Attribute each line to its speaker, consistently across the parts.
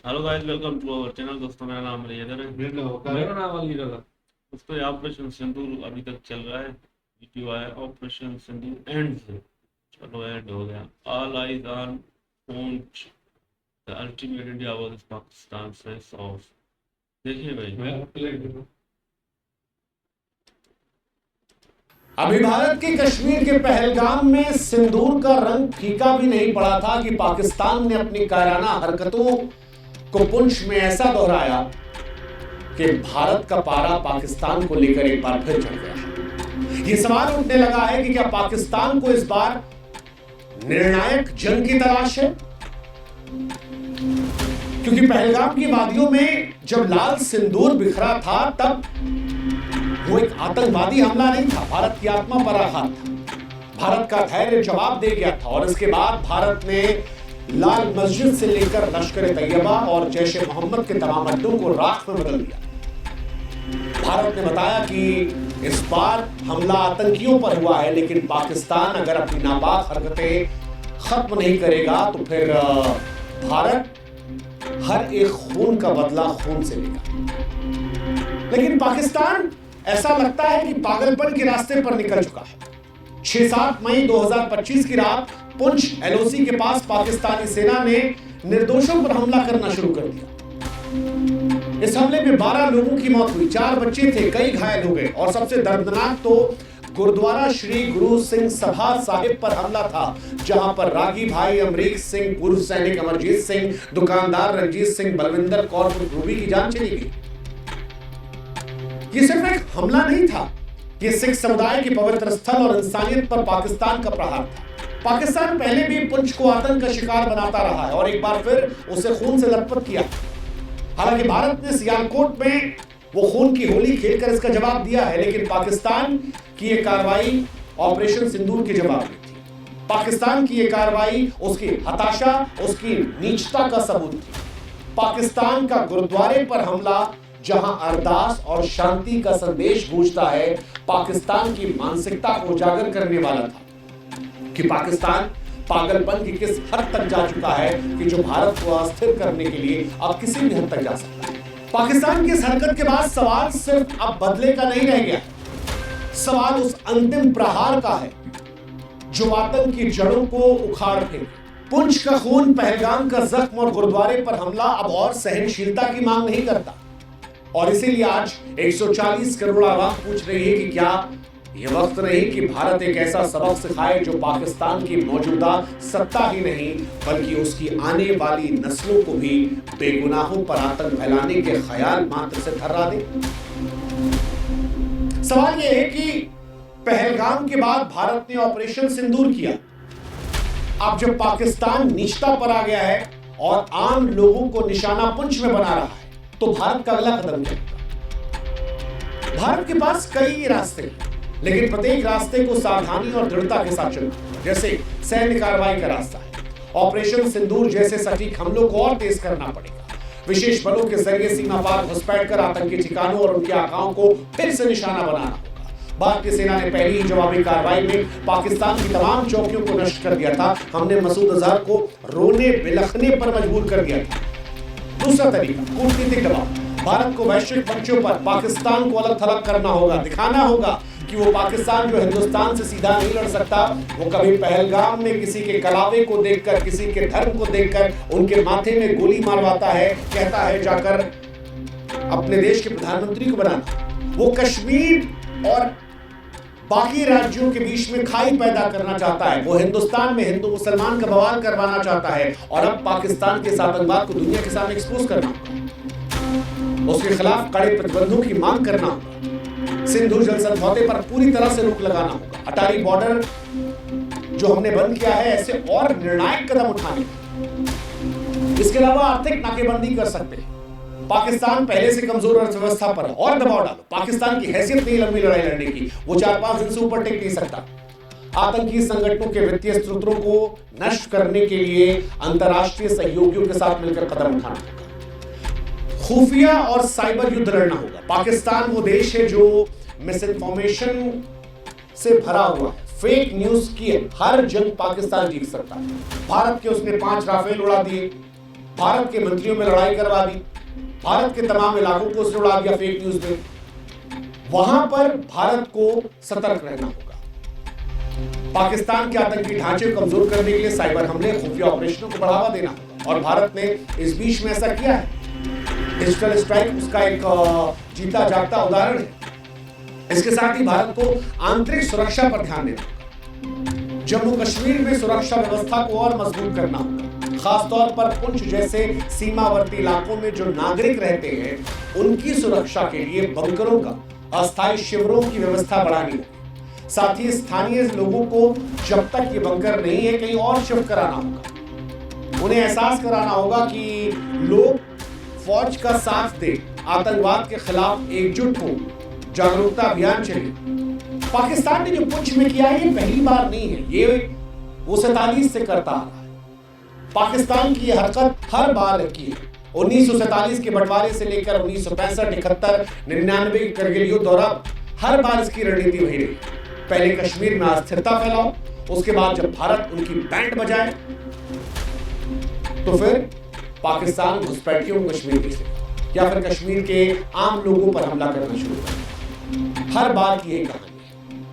Speaker 1: Hello guys, welcome to our channel. दोस्तों, मेरा नाम रैदर है।
Speaker 2: मेरा नाम अली रजा।
Speaker 1: दोस्तों, ये ऑपरेशन सिंदूर अभी तक चल रहा है। वीडियो आया ऑपरेशन सिंदूर एंड से। चलो, एंड हो गया। ऑल आइज ऑन पहुंच the ultimate India versus Pakistan face of. देखिए भाई।
Speaker 3: अभी भारत के कश्मीर के पहलगाम में सिंदूर का रंग फीका भी नहीं पड़ा था कि पाकिस्तान ने अपनी कायराना हरकतों को पुंछ में ऐसा दोहराया कि भारत का पारा पाकिस्तान को लेकर एक बार फिर चढ़ गया। ये सवाल उठने लगा है कि क्या पाकिस्तान को इस बार निर्णायक जंग की तलाश है? क्योंकि पहलगाम की वादियों में जब लाल सिंदूर बिखरा था तब वो एक आतंकवादी हमला नहीं था, भारत की आत्मा पर आघात था। भारत का धैर्य जवाब दे गया था और इसके बाद भारत ने लाल मस्जिद से लेकर लश्कर तैयबा और जैश ए मोहम्मद के तमाम अड्डों को राख में बदल दिया। भारत ने बताया कि इस बार हमला आतंकियों पर हुआ है, लेकिन पाकिस्तान अगर अपनी नापाक हरकतें खत्म नहीं करेगा तो फिर भारत हर एक खून का बदला खून से लेगा। लेकिन पाकिस्तान ऐसा लगता है कि पागलपन के रास्ते पर निकल चुका है। 6-7 मई 2025 की रात पुंछ एलओसी के पास पाकिस्तानी सेना ने निर्दोषों पर हमला करना शुरू कर दिया। इस हमले में 12 लोगों की मौत हुई, 4 बच्चे थे, कई घायल हो गए और सबसे दर्दनाक तो गुरुद्वारा श्री गुरु सिंह सभा साहिब पर हमला था, जहां पर रागी भाई अमरीक सिंह, पूर्व सैनिक अमरजीत सिंह, दुकानदार रंजीत सिंह, बलविंदर कौर रूबी की जान चली गई। ये सिर्फ एक हमला नहीं था, ये सिख समुदाय के पवित्र स्थल और इंसानियत पर पाकिस्तान का प्रहार था। पाकिस्तान पहले भी पुंछ को आतंक का शिकार बनाता रहा है और एक बार फिर उसे खून से लथपथ किया। हालांकि भारत ने सियालकोट में वो खून की होली खेलकर इसका जवाब दिया है, लेकिन पाकिस्तान की ये कार्रवाई ऑपरेशन सिंदूर के जवाब में थी। पाकिस्तान की ये कार्रवाई उसकी हताशा, उसकी नीचता का सबूत थी। पाकिस्तान का गुरुद्वारे पर हमला, जहां अरदास और शांति का संदेश गूंजता है, पाकिस्तान की मानसिकता को उजागर करने वाला था कि पाकिस्तान पागलपन की किस हद तक जा चुका है कि जो भारत को अस्थिर करने के लिए अब किसी भी हद तक जा सकता है। पाकिस्तान की इस हरकत के बाद सवाल सिर्फ अब बदले का नहीं रह गया, सवाल उस अंतिम प्रहार का है जो आतंक की जड़ों को उखाड़ फेंके। पुंछ का खून, पहलगाम का जख्म और गुरुद्वारे पर हमला अब और सहनशीलता की मांग नहीं करता और इसीलिए आज 140 करोड़ आवाम पूछ रही है कि क्या यह वक्त नहीं कि भारत एक ऐसा सबक सिखाए जो पाकिस्तान की मौजूदा सत्ता ही नहीं बल्कि उसकी आने वाली नस्लों को भी बेगुनाहों पर आतंक फैलाने के ख्याल मात्र से थर्रा दे। सवाल यह है कि पहलगाम के बाद भारत ने ऑपरेशन सिंदूर किया। अब जब पाकिस्तान नीचता पर आ गया है और आम लोगों को निशाना पुंछ में बना रहा है, तो भारत का अगला कदम क्या होगा? भारत के पास कई रास्ते हैं, लेकिन प्रत्येक रास्ते को सावधानी और दृढ़ता के साथ चलना। जैसे सैन्य कार्रवाई का रास्ता है, ऑपरेशन सिंदूर जैसे सटीक हमलों को और तेज करना पड़ेगा। विशेष बलों के जरिए सीमा पार घुसपैठ कर आतंकी ठिकानों और उनके आकाओं को फिर से निशाना बनाना होगा। भारतीय सेना ने पहली ही जवाबी कार्रवाई में पाकिस्तान की तमाम चौकियों को नष्ट कर दिया था। हमने मसूद अजहर को रोने बिलखने पर मजबूर कर दिया था। दूसरा तरीका, कूटनीतिक दबाव। भारत को वैश्विक मंचों पर पाकिस्तान को अलग थलग करना होगा, दिखाना होगा कि वो पाकिस्तान जो हिंदुस्तान से सीधा नहीं लड़ सकता, वो कभी पहलगाम में किसी के कलावे को देखकर, किसी के धर्म को देखकर उनके माथे में गोली मारवाता है, कहता है जाकर अपने देश के प्रधानमंत्री को बनाना। वो कश्मीर और बाकी राज्यों के बीच में खाई पैदा करना चाहता है। वो हिंदुस्तान में हिंदू मुसलमान का बवाल करवाना चाहता है और अब पाकिस्तान के आतंकवाद को दुनिया के सामने एक्सपोज करना होगा, उसके खिलाफ कड़े प्रतिबंधों की मांग करना होगा, सिंधु जल समझौते पर पूरी तरह से रोक लगाना होगा, अटारी बॉर्डर जो हमने बंद किया है, ऐसे और निर्णायक कदम उठाने। इसके अलावा आर्थिक नाकेबंदी कर सकते हैं। पाकिस्तान पहले से कमजोर अर्थव्यवस्था पर और दबाव डालो। पाकिस्तान की हैसियत नहीं लंबी लड़ाई लड़ने की, वो 4-5 दिन से ऊपर टिक नहीं सकता। आतंकी संगठनों के वित्तीय स्रोतों को नष्ट करने के लिए अंतर्राष्ट्रीय सहयोगियों के साथ मिलकर कदम उठाना होगा। खुफिया और साइबर युद्ध लड़ना होगा। पाकिस्तान वो देश है जो मिस इन्फॉर्मेशन से भरा हुआ है। फेक न्यूज की हर जंग पाकिस्तान जीत सकता है। भारत के उसने 5 राफेल उड़ा दिए, भारत के मंत्रियों में लड़ाई करवा दी, भारत के तमाम इलाकों को उसने उड़ा दिया फेक न्यूज में। वहां पर भारत को सतर्क रहना होगा। पाकिस्तान के आतंकी ढांचे को कमजोर करने के लिए साइबर हमले, खुफिया ऑपरेशनों को बढ़ावा देना होगा, और भारत ने इस बीच में ऐसा किया है। डिजिटल स्ट्राइक उसका एक जीता जागता उदाहरण है। इसके साथ ही भारत को आंतरिक सुरक्षा पर ध्यान देना होगा। जम्मू कश्मीर में सुरक्षा व्यवस्था को और मजबूत करना होगा, खासतौर पर पुंछ जैसे सीमावर्ती इलाकों में जो नागरिक रहते हैं उनकी सुरक्षा के लिए बंकरों का, अस्थायी शिविरों की व्यवस्था बढ़ानी होगी। साथ ही स्थानीय लोगों को जब तक ये बंकर नहीं है कहीं और शिफ्ट कराना होगा। उन्हें एहसास कराना होगा कि लोग फौज का साथ दे, आतंकवाद के खिलाफ एकजुट हो, जागरूकता अभियान चले। पाकिस्तान ने जो पुंछ में किया है ये पहली बार नहीं है, ये वो 47 से करता आ रहा है। पाकिस्तान की यह हरकत हर बार की है। 1947 के बंटवारे से लेकर 1965, 71, 99 के करगिल युद्ध और अब हर बार इसकी रणनीति वही रही। पहले कश्मीर में अस्थिरता फैलाओ, उसके बाद जब भारत उनकी बैंड बजाए तो फिर पाकिस्तान घुसपैठियों को कश्मीर भेजे या फिर कश्मीर के आम लोगों पर हमला करना शुरू कर। हर बार की यही कहानी है।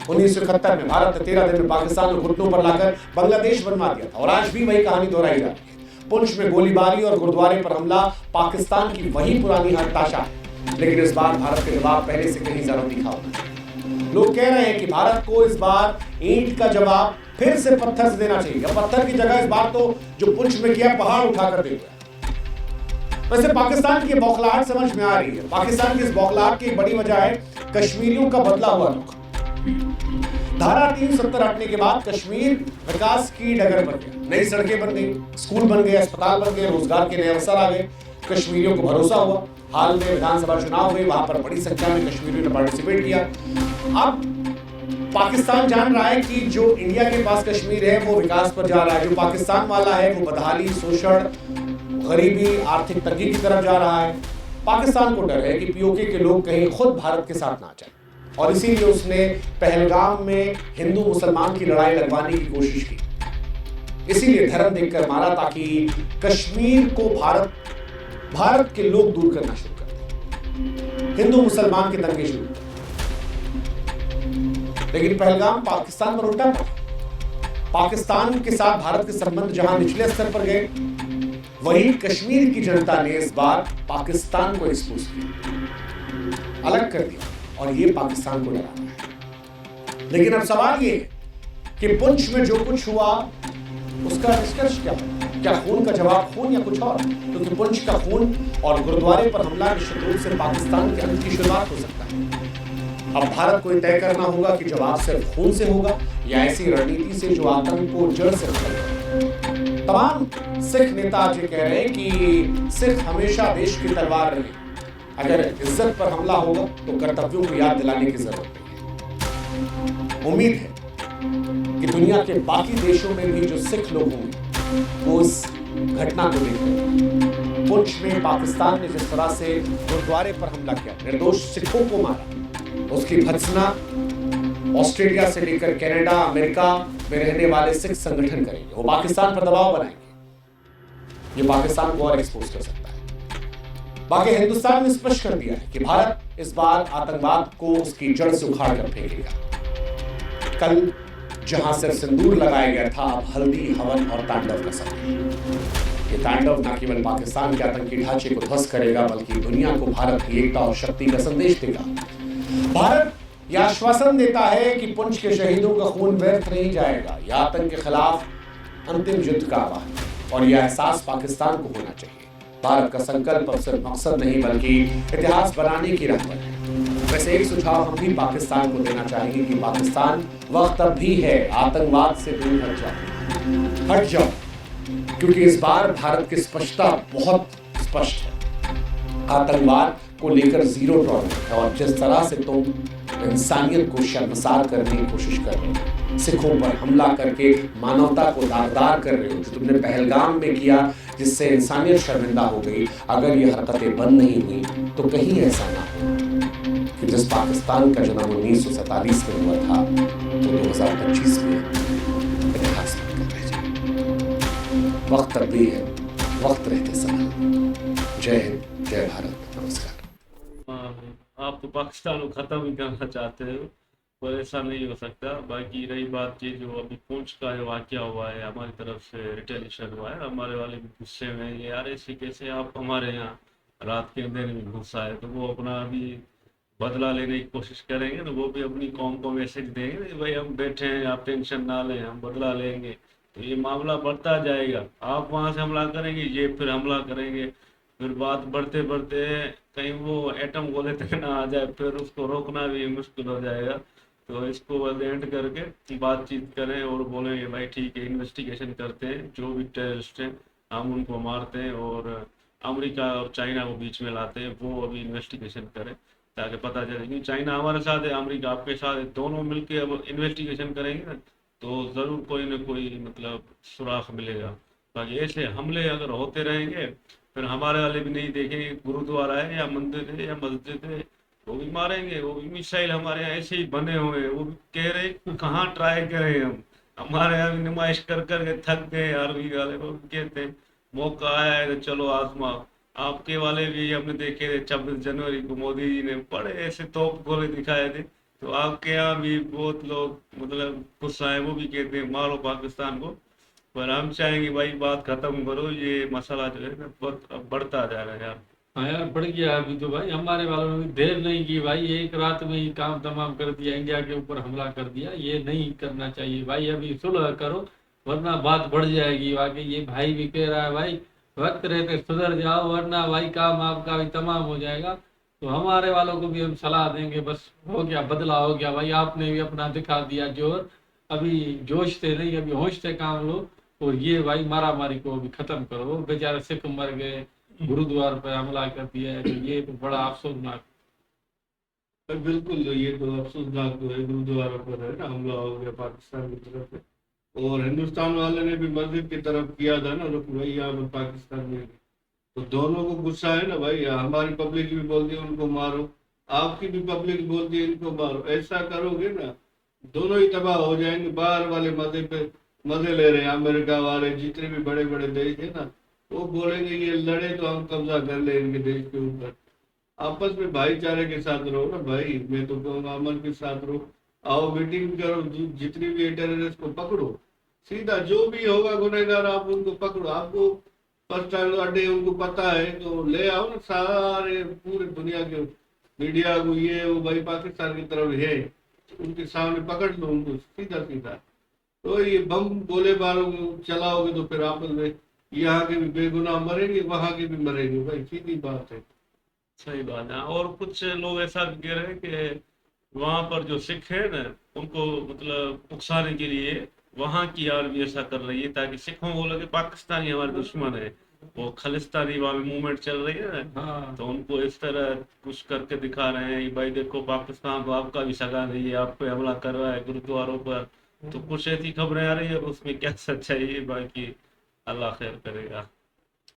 Speaker 3: 1971 में भारत ने 13 दिन में पाकिस्तान को घुटनों पर लाकर बांग्लादेश बनवा दिया था, और आज भी वही कहानी दोहराई जा रही है। पुंछ में गोलीबारी और गुरुद्वारे पर हमला पाकिस्तान की वही पुरानी हताशा है, लेकिन इस बार भारत के जवाब पहले से कहीं ज्यादा तीखा होगा। लोग कह रहे हैं कि भारत को इस बार ईंट का जवाब फिर से पत्थर से देना चाहिए। पत्थर की जगह इस बार तो जो पुंछ में किया पहाड़ उठाकर दे दिया। वैसे पाकिस्तान की बौखलाहट समझ में आ रही है। पाकिस्तान की इस बौखलाहट की एक बड़ी वजह है कश्मीरियों का बदला हुआ रुख। धारा 370 हटने के बाद कश्मीर विकास की डगर बन गया। नई सड़कें बन गई, स्कूल बन गए, अस्पताल बन गए, रोजगार के नए अवसर आ गए, कश्मीरियों को भरोसा हुआ। हाल में विधानसभा चुनाव हुए, वहां पर बड़ी संख्या में कश्मीरियों ने पार्टिसिपेट किया। अब पाकिस्तान जान रहा है कि जो इंडिया के पास कश्मीर है वो विकास पर जा रहा है, जो पाकिस्तान वाला है वो बदहाली, शोषण, गरीबी, आर्थिक तंगी की तरफ जा रहा है। पाकिस्तान को डर है कि पीओके के लोग कहीं खुद भारत के साथ ना जाए, और इसीलिए उसने पहलगाम में हिंदू मुसलमान की लड़ाई लगवाने की कोशिश की। इसीलिए धर्म देखकर मारा ताकि कश्मीर को भारत के लोग दूर करना शुरू कर दें, हिंदू मुसलमान के दंगे शुरू कर। लेकिन पहलगाम पाकिस्तान पर उल्टा पड़ा। पाकिस्तान के साथ भारत के संबंध जहां निचले स्तर पर गए, वहीं कश्मीर की जनता ने इस बार पाकिस्तान को एक्सपोज किया, अलग कर दिया, और ये पाकिस्तान को डराना है। लेकिन अब सवाल ये है कि पुंछ में जो कुछ हुआ उसका निष्कर्ष क्या है? क्या खून का जवाब खून या कुछ और? क्योंकि पुंछ का खून और गुरुद्वारे पर हमला निश्चित रूप से पाकिस्तान के अंत की शुरुआत हो सकता है। अब भारत को तय करना होगा कि जवाब सिर्फ खून से होगा या ऐसी रणनीति से जो आतंक को जड़ से खत्म। तमाम सिख नेता आज ये कह रहे हैं कि सिख हमेशा देश की तलवार रहे। अगर इज्जत पर हमला होगा तो कर्तव्यों को याद दिलाने की जरूरत नहीं है। उम्मीद है कि दुनिया के बाकी देशों में भी जो सिख लोग होंगे वो इस घटना को देखकर, पुंछ में पाकिस्तान ने जिस तरह से गुरुद्वारे पर हमला किया, निर्दोष सिखों को मारा, उसकी भर्त्सना ऑस्ट्रेलिया से लेकर कनाडा, अमेरिका में रहने वाले सिख संगठन करेंगे। वो पाकिस्तान पर दबाव बनाएंगे। ये पाकिस्तान को और एक्सपोज कर सकता है। बाकी हिंदुस्तान ने स्पष्ट कर दिया है कि भारत इस बार आतंकवाद को उसकी जड़ से उखाड़ कर फेंकेगा। कल जहां सिर्फ सिंदूर लगाया गया था, अब हल्दी, हवन और तांडव का समय। ये तांडव न केवल पाकिस्तान के आतंकी ढांचे को ध्वस्त करेगा बल्कि दुनिया को भारत की एकता और शक्ति का संदेश देगा। भारत यह आश्वासन देता है कि पुंछ के शहीदों का खून व्यर्थ नहीं जाएगा। यह आतंक के खिलाफ अंतिम युद्ध का आह्वान, और यह एहसास पाकिस्तान को होना चाहिए। भारत का संकल्प अब सिर्फ मकसद नहीं बल्कि इतिहास बनाने की राह पर है। वैसे एक सुझाव हम भी पाकिस्तान को देना चाहेंगे कि पाकिस्तान वक्त अब भी है, आतंकवाद से दूर हट जाओ, क्योंकि इस बार भारत की स्पष्टता बहुत स्पष्ट है। आतंकवाद को लेकर जीरो टॉलरेंस है, और जिस तरह से तुम इंसानियत को शर्मसार करने की कोशिश कर रहे हो, सिखों पर हमला करके मानवता को दागदार कर रहे हो, जो तुमने पहलगाम में किया जिससे इंसानियत शर्मिंदा हो गई, अगर ये हरकतें बंद नहीं हुई तो कहीं ऐसा ना हो कि जिस पाकिस्तान का जन्म 1947 में हुआ था तो 2025 में इतिहास में रह जाए। वक्त अब भी है, वक्त रहते सलाम। जय हिंद, जय भारत, नमस्कार।
Speaker 1: आप तो पाकिस्तान को ख़त्म ही करना चाहते हो, पर ऐसा नहीं हो सकता। बाकी रही बात ये जो अभी पुंछ का जो वाक़या हुआ है, हमारी तरफ से रिटेलिएशन हुआ है, हमारे वाले भी गुस्से में हैं, ये यार ऐसे कैसे आप हमारे यहाँ रात के अंधेरे में घुस आए। तो वो अपना अभी बदला लेने की कोशिश करेंगे ना, वो भी अपनी कौम को मैसेज देंगे कि भाई हम बैठे हैं, आप टेंशन ना लें, हम बदला लेंगे। तो ये मामला बढ़ता जाएगा, आप वहाँ से हमला करेंगे, ये फिर हमला करेंगे, फिर बात बढ़ते बढ़ते कहीं वो एटम गोले तक ना आ जाए, फिर उसको रोकना भी मुश्किल हो जाएगा। तो इसको एंड करके बातचीत करें और बोलेंगे भाई ठीक है, इन्वेस्टिगेशन करते हैं, जो भी टेररिस्ट हैं हम उनको मारते हैं, और अमेरिका और चाइना को बीच में लाते हैं, वो अभी इन्वेस्टिगेशन करें ताकि पता चले। क्योंकि चाइना हमारे साथ है, अमेरिका आपके साथ है, दोनों मिलके अब इन्वेस्टिगेशन करेंगे ना, तो ज़रूर कोई ना कोई मतलब सुराग मिलेगा। बाकी ऐसे हमले अगर होते रहेंगे, फिर हमारे वाले भी नहीं देखेंगे गुरुद्वारा है या मंदिर है या मस्जिद है, वो भी मारेंगे। वो भी मिसाइल हमारे यहाँ ऐसे ही बने हुए हैं, वो भी कह रहे कहाँ ट्राई करें हम, हमारे यहाँ भी नुमाइश कर कर के थक गए आर्मी वाले। वो भी कहते हैं मौका आया है तो चलो आजमाओ। आपके वाले भी हमने देखे थे 26 जनवरी को मोदी जी ने बड़े ऐसे तोप गोले दिखाए थे, तो आपके यहाँ भी बहुत लोग मतलब गुस्सा है, वो भी कहते हैं मारो पाकिस्तान को। पर हम चाहेंगे भाई बात खत्म करो, ये मसला जो है ना बहुत अब बढ़ता जा रहा है यार।
Speaker 2: हाँ यार, बढ़ गया अभी तो भाई। हमारे वालों ने भी देर नहीं की भाई, एक रात में ही काम तमाम कर दिया, इंडिया के ऊपर हमला कर दिया। ये नहीं करना चाहिए भाई, अभी सुलह करो वरना बात बढ़ जाएगी। वाकई ये भाई भी कह रहा है भाई वक्त रहते सुधर जाओ, वरना भाई काम आपका भी तमाम हो जाएगा। तो हमारे वालों को भी हम सलाह देंगे, बस हो गया, बदला हो गया भाई, आपने भी अपना दिखा दिया जोर। अभी जोश से नहीं, अभी होश से काम लो, और ये भाई मारा मारी को अभी खत्म करो। बेचारे सिख मर गए, गुरुद्वार पर हमला कर दिया है, तो ये तो बड़ा अफसोसनाक।
Speaker 4: बिल्कुल, ये तो अफसोसनाक तो है, गुरुद्वारा पर है ना हमला हो गया पाकिस्तान की तरफ से। और हिंदुस्तान वाले ने भी मस्जिद की तरफ किया था ना रुख भाई, यहाँ पर पाकिस्तान में। तो दोनों को गुस्सा है ना भाई, हमारी पब्लिक भी बोलती है उनको मारो, आपकी भी पब्लिक बोलती है इनको मारो। ऐसा करोगे ना दोनों ही तबाह हो जाएंगे। बाहर वाले मजे पे मजे ले रहे हैं, अमेरिका वाले जितने भी बड़े बड़े देश है ना, वो बोलेंगे ये लड़े तो हम कब्जा कर ले इनके देश के ऊपर। आपस में भाईचारे के साथ रहो ना भाई, मैं तो कहूँगा अमन के साथ रहो, आओ मीटिंग करो, जितनी भी टेररिस्ट को पकड़ो, सीधा जो भी होगा गुनहगार आप उनको पकड़ो। आपको फर्स्ट टाइम अड्डे उनको पता है तो ले आओ ना, सारे पूरे दुनिया के मीडिया को ये वो भाई पाकिस्तान की तरफ है, उनके सामने पकड़ लो उनको सीधा सीधा। तो ये बम गोले मारोगे चलाओगे तो फिर आपस में यहाँ के भी बेगुनाह मरेंगे, वहां के भी मरेंगे भाई, सीधी बात है।
Speaker 1: सही बात है। और कुछ लोग ऐसा भी कह रहे हैं कि वहां पर जो सिख है ना, उनको मतलब उकसाने के लिए वहां की आर्मी ऐसा कर रही है ताकि सिखों को लगे पाकिस्तानी हमारे दुश्मन है। वो खालिस्तानी वहां मूवमेंट चल रही है ना,
Speaker 2: हाँ
Speaker 1: तो उनको इस तरह कुछ करके दिखा रहे हैं कि भाई देखो पाकिस्तान तो आपका भी सगा नहीं है, आप पे हमला कर रहा है गुरुद्वारों पर। तो कुछ ऐसी खबरें आ रही है, उसमें क्या सच्चाई है बाकी अल्लाह खैर करेगा।